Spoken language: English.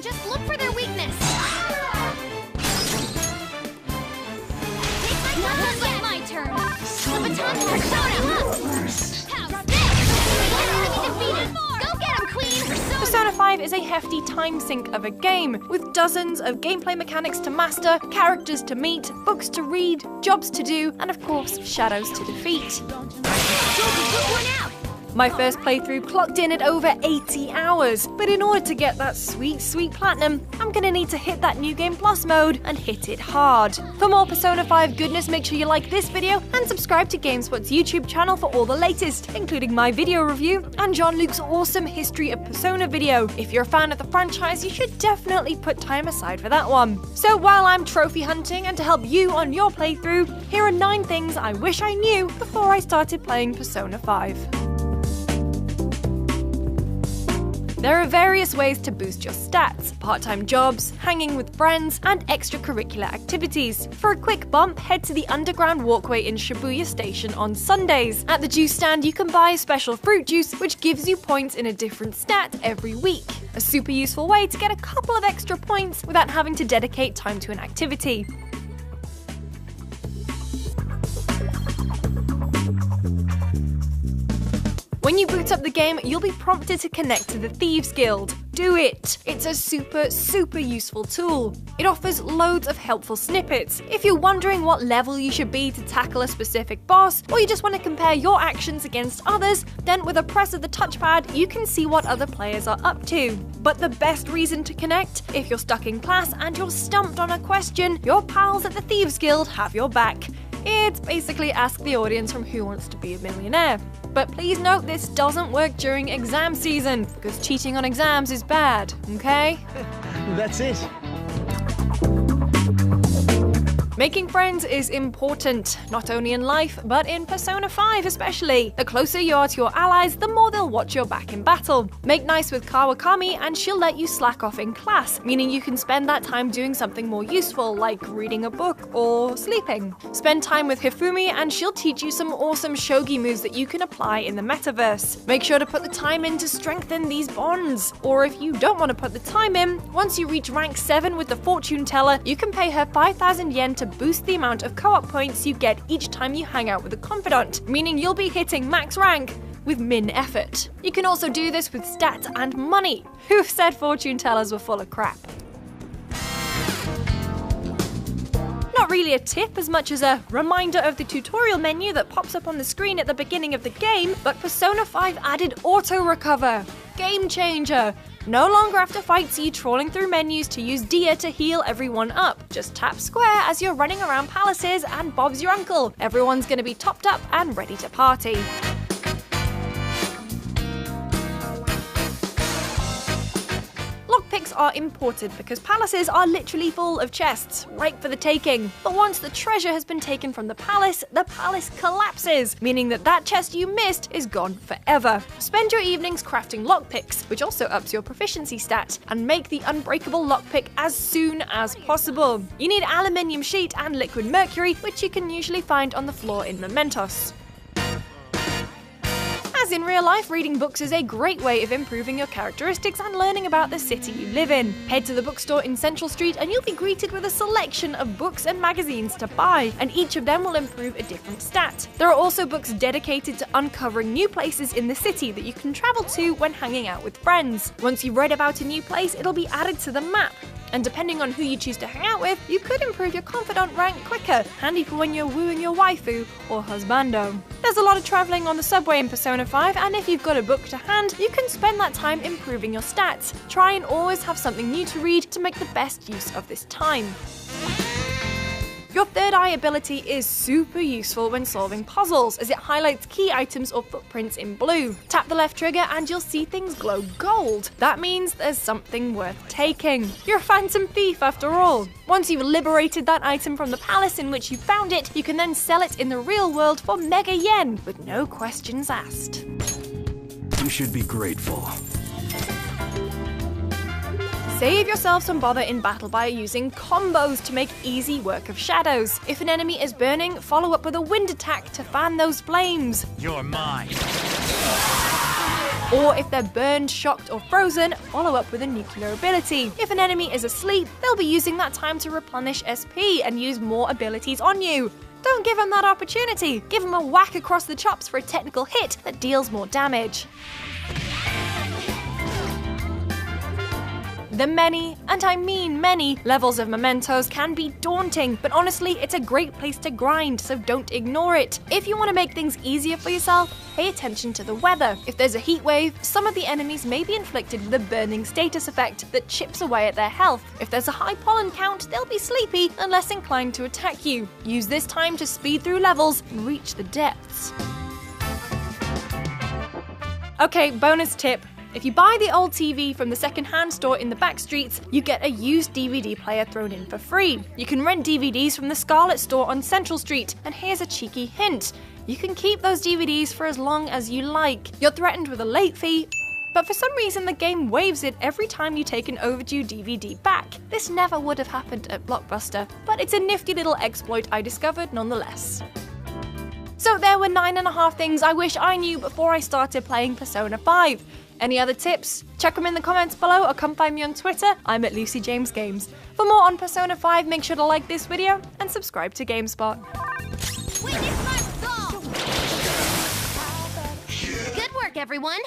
Just look for their weakness. It's my turn. The baton Persona. How's this? Go get him, Queen! Persona 5 is a hefty time sink of a game, with dozens of gameplay mechanics to master, characters to meet, books to read, jobs to do, and of course, shadows to defeat. My first playthrough clocked in at over 80 hours, but in order to get that sweet, sweet platinum, I'm gonna need to hit that New Game Plus mode and hit it hard. For more Persona 5 goodness, make sure you like this video and subscribe to GameSpot's YouTube channel for all the latest, including my video review and Jean-Luc's awesome History of Persona video. If you're a fan of the franchise, you should definitely put time aside for that one. So while I'm trophy hunting and to help you on your playthrough, here are 9 things I wish I knew before I started playing Persona 5. There are various ways to boost your stats: part-time jobs, hanging with friends, and extracurricular activities. For a quick bump, head to the underground walkway in Shibuya Station on Sundays. At the juice stand, you can buy a special fruit juice, which gives you points in a different stat every week. A super useful way to get a couple of extra points without having to dedicate time to an activity. When you boot up the game, you'll be prompted to connect to the Thieves Guild. Do it! It's a super useful tool. It offers loads of helpful snippets. If you're wondering what level you should be to tackle a specific boss, or you just want to compare your actions against others, then with a press of the touchpad, you can see what other players are up to. But the best reason to connect? If you're stuck in class and you're stumped on a question, your pals at the Thieves Guild have your back. It's basically Ask the Audience from Who Wants to Be a Millionaire. But please note this doesn't work during exam season, because cheating on exams is bad, okay? That's it. Making friends is important, not only in life, but in Persona 5 especially. The closer you are to your allies, the more they'll watch your back in battle. Make nice with Kawakami and she'll let you slack off in class, meaning you can spend that time doing something more useful, like reading a book or sleeping. Spend time with Hifumi and she'll teach you some awesome shogi moves that you can apply in the metaverse. Make sure to put the time in to strengthen these bonds. Or if you don't want to put the time in, once you reach rank 7 with the fortune teller, you can pay her 5,000 yen to boost the amount of co-op points you get each time you hang out with a confidant, meaning you'll be hitting max rank with min effort. You can also do this with stats and money. Who said fortune tellers were full of crap? Not really a tip as much as a reminder of the tutorial menu that pops up on the screen at the beginning of the game, but Persona 5 added auto recover. Game changer! No longer after fights are you trawling through menus to use Dia to heal everyone up. Just tap square as you're running around palaces and Bob's your uncle. Everyone's gonna be topped up and ready to party. Lockpicks are important because palaces are literally full of chests, ripe for the taking. But once the treasure has been taken from the palace collapses, meaning that chest you missed is gone forever. Spend your evenings crafting lockpicks, which also ups your proficiency stat, and make the unbreakable lockpick as soon as possible. You need aluminium sheet and liquid mercury, which you can usually find on the floor in Mementos. As in real life, reading books is a great way of improving your characteristics and learning about the city you live in. Head to the bookstore in Central Street and you'll be greeted with a selection of books and magazines to buy, and each of them will improve a different stat. There are also books dedicated to uncovering new places in the city that you can travel to when hanging out with friends. Once you've read about a new place, it'll be added to the map. And depending on who you choose to hang out with, you could improve your confidant rank quicker, handy for when you're wooing your waifu or husbando. There's a lot of travelling on the subway in Persona 5, and if you've got a book to hand, you can spend that time improving your stats. Try and always have something new to read to make the best use of this time. Your third eye ability is super useful when solving puzzles, as it highlights key items or footprints in blue. Tap the left trigger and you'll see things glow gold. That means there's something worth taking. You're a phantom thief after all. Once you've liberated that item from the palace in which you found it, you can then sell it in the real world for mega yen, with no questions asked. You should be grateful. Save yourself some bother in battle by using combos to make easy work of shadows. If an enemy is burning, follow up with a wind attack to fan those flames. You're mine. Or if they're burned, shocked, or frozen, follow up with a nuclear ability. If an enemy is asleep, they'll be using that time to replenish SP and use more abilities on you. Don't give them that opportunity. Give them a whack across the chops for a technical hit that deals more damage. The many, and I mean many, levels of mementos can be daunting, but honestly, it's a great place to grind, so don't ignore it. If you want to make things easier for yourself, pay attention to the weather. If there's a heat wave, some of the enemies may be inflicted with a burning status effect that chips away at their health. If there's a high pollen count, they'll be sleepy and less inclined to attack you. Use this time to speed through levels and reach the depths. Okay, bonus tip. If you buy the old TV from the second-hand store in the back streets, you get a used DVD player thrown in for free. You can rent DVDs from the Scarlet store on Central Street, and here's a cheeky hint. You can keep those DVDs for as long as you like. You're threatened with a late fee, but for some reason the game waives it every time you take an overdue DVD back. This never would have happened at Blockbuster, but it's a nifty little exploit I discovered nonetheless. So there were 9.5 things I wish I knew before I started playing Persona 5. Any other tips? Check them in the comments below or come find me on Twitter. I'm at Lucy James Games. For more on Persona 5, make sure to like this video and subscribe to GameSpot. Witness my fall! Good work, everyone!